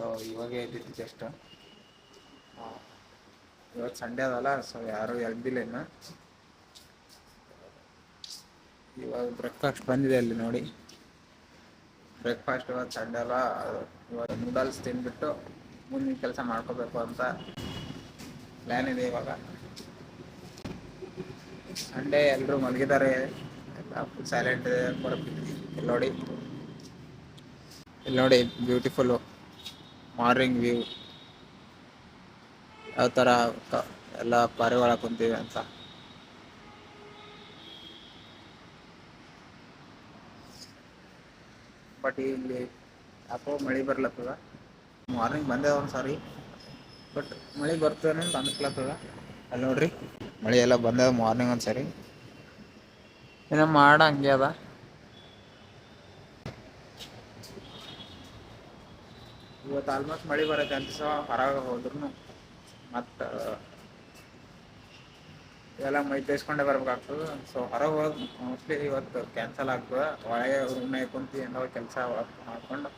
So ಇವಾಗೇ ಎದ್ದಿದ್ದು just. ಇವತ್ತು ಸಂಡೇ ಅದಲ್ಲ, ಸೊ ಯಾರೂ ಎದ್ದಿಲ್ಲ ಇನ್ನು. ಇವಾಗ ಬ್ರೇಕ್ಫಾಸ್ಟ್ ಬಂದಿದೆ ಅಲ್ಲಿ ನೋಡಿ. ಬ್ರೇಕ್ಫಾಸ್ಟ್ ಇವತ್ತು ಸಂಡೇ ಅಲ್ಲ, ಇವಾಗ ನೂಡಲ್ಸ್ ತಿಂದ್ಬಿಟ್ಟು ಮುಂದಿನ ಕೆಲಸ ಮಾಡ್ಕೋಬೇಕು ಅಂತ ಪ್ಲ್ಯಾನ್ ಇದೆ ಇವಾಗ. ಸಂಡೇ ಎಲ್ಲರೂ ಮಲಗಿದ್ದಾರೆ, ಎಲ್ಲ ಫುಲ್ ಸೈಲೆಂಟ್ ಇದೆ. ಇಲ್ಲಿ ನೋಡಿ, ಇಲ್ಲಿ ನೋಡಿ ಬ್ಯೂಟಿಫುಲ್ಲು ಮಾರ್ನಿಂಗ್ ವ್ಯೂ, ಯಾವ ಥರ ಎಲ್ಲ ಪಾರಿವಾಳ ಕುಂತೀವಿ ಅಂತ. ಬಟ್ ಇಲ್ಲಿ ಯಾಕೋ ಮಳೆ ಬರ್ಲತ್ತದ. ಮಾರ್ನಿಂಗ್ ಬಂದೆ ಒಂದು ಸಾರಿ, ಬಟ್ ಮಳೆ ಬರ್ತದೆ ಅಂತ ಅನ್ಸ್ಲತ್ತದ. ಅಲ್ಲಿ ನೋಡ್ರಿ ಮಳೆ ಎಲ್ಲ ಬಂದದ ಮಾರ್ನಿಂಗ್ ಒಂದು ಸಾರಿ, ಏನೋ ಮಾಡ ಹಂಗೆ ಅದ. ಇವತ್ತು ಆಲ್ಮೋಸ್ಟ್ ಮಳೆ ಬರುತ್ತೆ ಅಂತ ಸಹ ಹೊರಗೆ ಹೋದ್ರು ಮತ್ತು ಇವೆಲ್ಲ ಮೈ ತೇಸ್ಕೊಂಡೇ ಬರ್ಬೇಕಾಗ್ತದೆ. ಸೊ ಹೊರಗೆ ಹೋಗಿ ಮೋಸ್ಟ್ಲಿ ಇವತ್ತು ಕ್ಯಾನ್ಸಲ್ ಆಗ್ತದೆ. ಒಳಗೆ ರೂಮ್ನಾಗ ಕುಂತು ಏನೋ ಕೆಲಸ ಮಾಡ್ಕೊಂಡು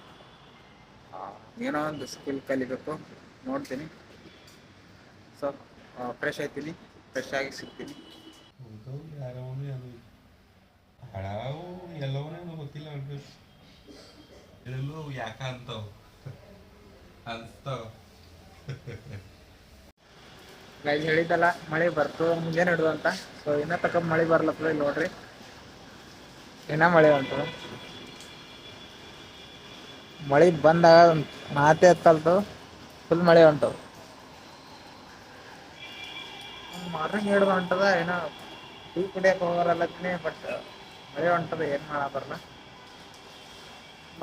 ಏನೋ ಒಂದು ಸ್ಕಿಲ್ ಕಲಿಬೇಕು, ನೋಡ್ತೀನಿ. ಸೊ ಫ್ರೆಶ್ ಆಯ್ತೀನಿ, ಫ್ರೆಶ್ ಆಗಿ ಸಿಗ್ತೀನಿ. ಎಲ್ಲವೂ ಗೊತ್ತಿಲ್ಲ ಎಲ್ಲೂ ಯಾಕ ಅಂತಾವ ಅನ್ಸ್ತಾವ. ಗೈಸ್ ಹೇಳಿದ್ದಲ್ಲ ಮಳೆ ಬರ್ತು ಮುಂಜಾನೆ ಹಿಡಿದು ಅಂತ. ಸೊ ಇನ್ನೂ ತಕ್ಕ ಮಳೆ ಬರ್ಲತ್ತದ. ಇಲ್ಲಿ ನೋಡ್ರಿ ಇನ್ನೂ ಮಳೆ ಹೊಂಟದ. ಮಳೆ ಬಂದಾಗ ಮಾತೇ ಎತ್ತಲ್ತು, ಫುಲ್ ಮಳೆ ಹೊಂಟವು. ಮಾರ್ನಿಂಗ್ ಹಿಡಿದು ಹೊಂಟದ, ಏನೋ ಟೀ ಕುಡಿಯೋಕೆ ಹೋಗೋರಲ್ಲತ್ತೀನಿ. ಬಟ್ ಮಳೆ ಹೊಂಟದ, ಏನು ಮಾಡ ಬರಲ್ಲ.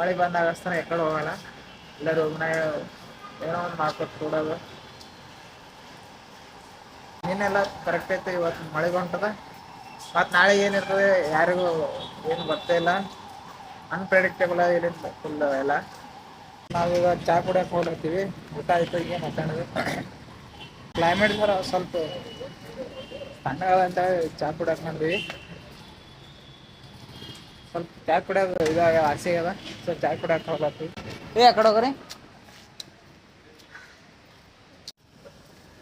ಮಳೆ ಬಂದಾಗ ಅಷ್ಟೇ ಎಕಡೆ ಹೋಗಲ್ಲ, ಇಲ್ಲ ರೂಮ್ನಾಗ ಏನೋ ಒಂದು ಮಾಡ್ಕೊತ ಕೂಡೋದು. ನೀನೆಲ್ಲ ಕರೆಕ್ಟ್ ಐತೆ. ಇವತ್ತು ಮಳೆ ಹೊಂಟದ, ಮತ್ತು ನಾಳೆ ಏನಿರ್ತದೆ ಯಾರಿಗೂ ಏನು ಗೊತ್ತೇ ಇಲ್ಲ. ಅನ್ಪ್ರೆಡಿಕ್ಟೇಬಲ್ ಏನಿಲ್ಲ ಫುಲ್ ಎಲ್ಲ. ನಾವೀಗ ಚಹಾ ಕುಡಿಯೋಕೆ ಹೋಗಿರ್ತೀವಿ. ಊಟ ಆಯ್ತು, ಈಗ ಮಾತಾಡೋದು. ಕ್ಲೈಮೇಟ್ ಸರ ಸ್ವಲ್ಪ ತಣ್ಣಗಂತ ಚಹಾ ಕುಡಿಯೋಕೆ ಮಾಡಿದ್ವಿ. ಸ್ವಲ್ಪ ಚಹಾ ಕುಡಿಯೋದು ಇದಾಗ ಆಸೆ ಅದ. ಸೊ ಚಹಾ ಕುಡಿಯೋಕೆ ಹೋಗ್ಲತ್ತೀವಿ. ಆ ಕಡೆ ಹೋಗ್ರಿ.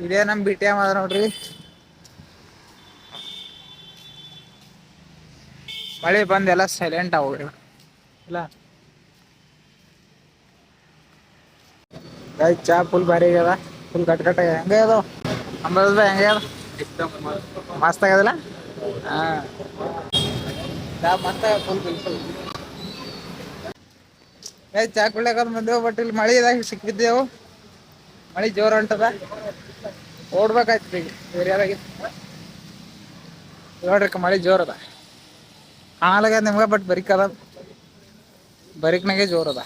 ಇದೇ ನಮ್ಮ BTM ಅದ ನೋಡ್ರಿ. ಮಳೆ ಬಂದು ಎಲ್ಲ ಸೈಲೆಂಟ್ ಆಗೋಗ್ರಿ ಇಲ್ಲ. ಗಾಯ ಚಹಾ ಫುಲ್ ಭಾರಿ ಆಗ್ಯದ, ಫುಲ್ ಕಟ್ ಹೆಂಗೆ ಅದು ಅಂಬದ ಹೆಂಗೆ ಅದ, ಮಸ್ತ್ ಆಗ್ಯದಲ್ಲ. ಹಾಂ ಚಹಾ ಮಸ್ತ್ ಆಗ್ಯದ ಫುಲ್ ಬಿಲ್ಕುಲ್. ಚಹಾ ಕುಡ್ಲಿಕ್ಕೆ ಬಂದೆವು, ಬಟ್ ಇಲ್ಲಿ ಮಳೆ ಇದಾಗ ಸಿಕ್ಕಿದ್ದೆವು. ಮಳೆ ಜೋರು ಹೊಂಟದ, ಓಡ್ಬೇಕಾಯ್ತದ ಈಗ ಏರಿಯಾದಾಗಿ. ನೋಡ್ರಿ ಮಳೆ ಜೋರದ ಕಾಣಲಾಗ್ಯದ ನಿಮ್ಗೆ, ಬಟ್ ಬರಿಕದ, ಬರಿಕ್ನಾಗೆ ಜೋರದ.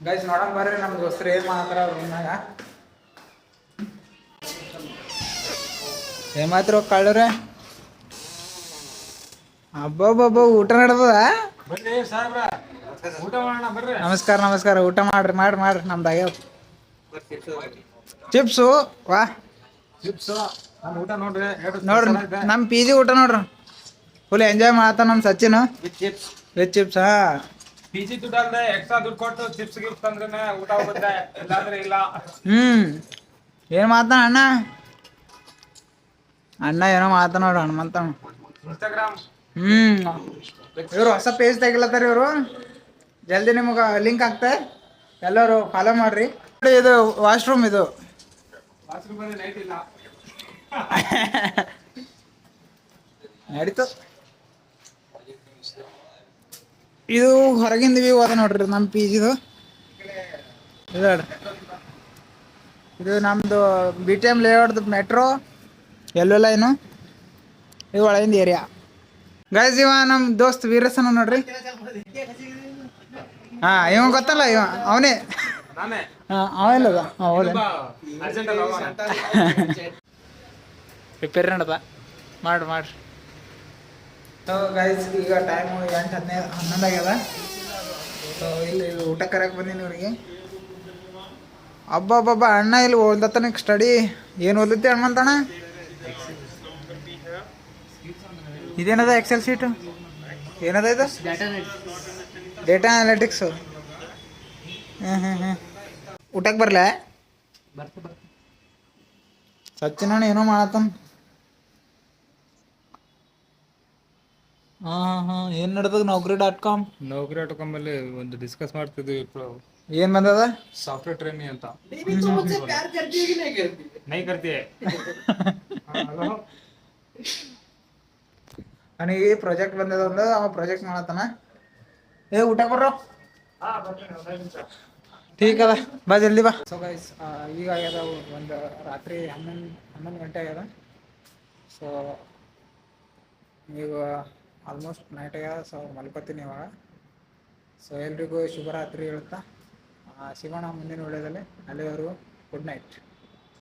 ಗೈಸ್ ನೋಡಕ್ ಬರ್ರಿ ನಮ್ಮ ದೋಸ್ತರು ಏನು ಮಾಡ್ತಾರ ರೂಮ್ನಾಗ. ಏನ್ ಮಾಡ್ತಿರೋ ಕಳ್ಳವ್ರೆ? ಹಬ್ಬ ಊಟ ನಡೆದದ. ನಮಸ್ಕಾರ ನಮಸ್ಕಾರ. ಊಟ ಮಾಡ್ರಿ ಮಾಡ್ರಿ ನಮ್ದಾಗ್ಯಾವ ಚಿಪ್ಸು. ವಾ ನೋಡ್ರಿ ನಮ್ಮ PG ಊಟ ನೋಡ್ರಿ, ಫುಲ್ ಎಂಜಾಯ್ ಮಾಡತ್ತ ನಮ್ಮ ಸಚಿನ್ ವಿತ್ ಚಿಪ್ಸ್. ಹಾಂ PG ದುಡ್ಡು ಅಲ್ಲದೆ ಎಕ್ಸ್ಟ್ರಾ ದುಡ್ಡು ಕೊಟ್ಟು ಚಿಪ್ಸ್ ಗಿಫ್ಟ್ ಅಂದ್ರೆ ಊಟ ಹೋಗುತ್ತೆ, ಇಲ್ಲಾಂದ್ರೆ ಇಲ್ಲ. ಏನು ಮಾತಾನ ಅಣ್ಣ ಏನೋ ಮಾತ ನೋಡ್ರಿ ಹನುಮಂತ. ಇನ್ಸ್ಟಾಗ್ರಾಮ್ ಇವರು ಹೊಸ ಪೇಜ್ ತೆಗಿಲತ್ತಾರ ಇವರು. ಜಲ್ದಿ ನಿಮಗೆ ಲಿಂಕ್ ಆಗ್ತದೆ, ಎಲ್ಲರೂ ಫಾಲೋ ಮಾಡ್ರಿ. ಇದು ವಾಶ್ರೂಮ್, ಇದು ನೈಟ್ ಇಲ್ಲ ನಡೀತು. ಇದು ಹೊರಗಿಂದ ವ್ಯೂ ಅದ ನೋಡ್ರಿ ನಮ್ಮ PGದು. ಇದು ನೋಡ್ರಿ, ಇದು ನಮ್ಮದು BTM ಲೇಔಟ್ದು ಮೆಟ್ರೋ ಎಲ್ಲೋ ಲೈನು. ಇದು ಒಳಗಿಂದ ಏರಿಯಾ. ಗೈಸ್ ಇವ ನಮ್ಮ ದೋಸ್ತ್ ವೀರಸನ ನೋಡ್ರಿ. ಹಾಂ ಇವ ಗೊತ್ತಲ್ಲ, ಇವ ಅವನೇ. ಹಾಂ ಅವೆಲ್ಲದ ಹೌದಾ. ರಿಪೇರಿ ನಡ್ದ, ಮಾಡ್ರಿ. ಸೊ ಗೈಸ್ ಈಗ ಟೈಮು 8:11 ಆಗ್ಯದ. ಸೊ ಇಲ್ಲಿ ಊಟ ಕರೆಯಕ್ಕೆ ಬಂದೀನಿ ಇವ್ರಿಗೆ. ಹಬ್ಬ ಅಣ್ಣ ಇಲ್ಲಿ ಓದ್ಲತ್ತಾನ ಸ್ಟಡಿ. ಏನು ಓದತ್ತೆ ಹನುಮಂತಣ್ಣ? ಇದೇನದ ಎಕ್ಸೆಲ್ ಶೀಟು? ಏನದ ಇದು? Data analytics. ಊಟಕ್ಕೆ ಬರ್ಲ ಬರ್ತ ಬರ್ತ ಸಚಿನ್ ಏನೋ ಮಾಡತ್ತನ್. ಹಾಂ ಏನು ನಡ್ದದ Naukri.com. Naukri.com ಒಂದು ಡಿಸ್ಕಸ್ ಮಾಡ್ತಿದ್ವಿ ఇప్పుడు. ಏನು ಬಂದದ ಸಾಫ್ಟ್ವೇರ್ ಟ್ರೈನಿಂಗ್ ಅಂತ. ನೈ ಕರ್ತಿ ಹಲೋ ನನಗೆ ಪ್ರಾಜೆಕ್ಟ್ ಬಂದದ ಒಂದು ಅವ ಪ್ರಾಜೆಕ್ಟ್ ಮಾಡತ್ತಾನ. ಊಟ ಬರ್ರೋ. ಠೀಕ್ ಅದ ಬಾ ಜಲ್ದಿ ಬಾ. ಸೊ ಗೈಸ್ ಈಗ ಆಗ್ಯದ ಒಂದು ರಾತ್ರಿ 11 ಗಂಟೆ ಆಗ್ಯದ. ಸೊ ಈಗ ಆಲ್ಮೋಸ್ಟ್ ನೈಟ್ ಆಗ್ಯದ. ಸೊ ಮಲ್ಕೋತೀನಿ ಇವಾಗ. ಸೊ ಎಲ್ರಿಗೂ ಶುಭರಾತ್ರಿ ಹೇಳ್ತಾ ಸಿಗೋಣ ಮುಂದಿನ ವಿಡಿಯೋದಲ್ಲಿ. ಅಲ್ಲಿವರೆಗೂ ಗುಡ್ ನೈಟ್.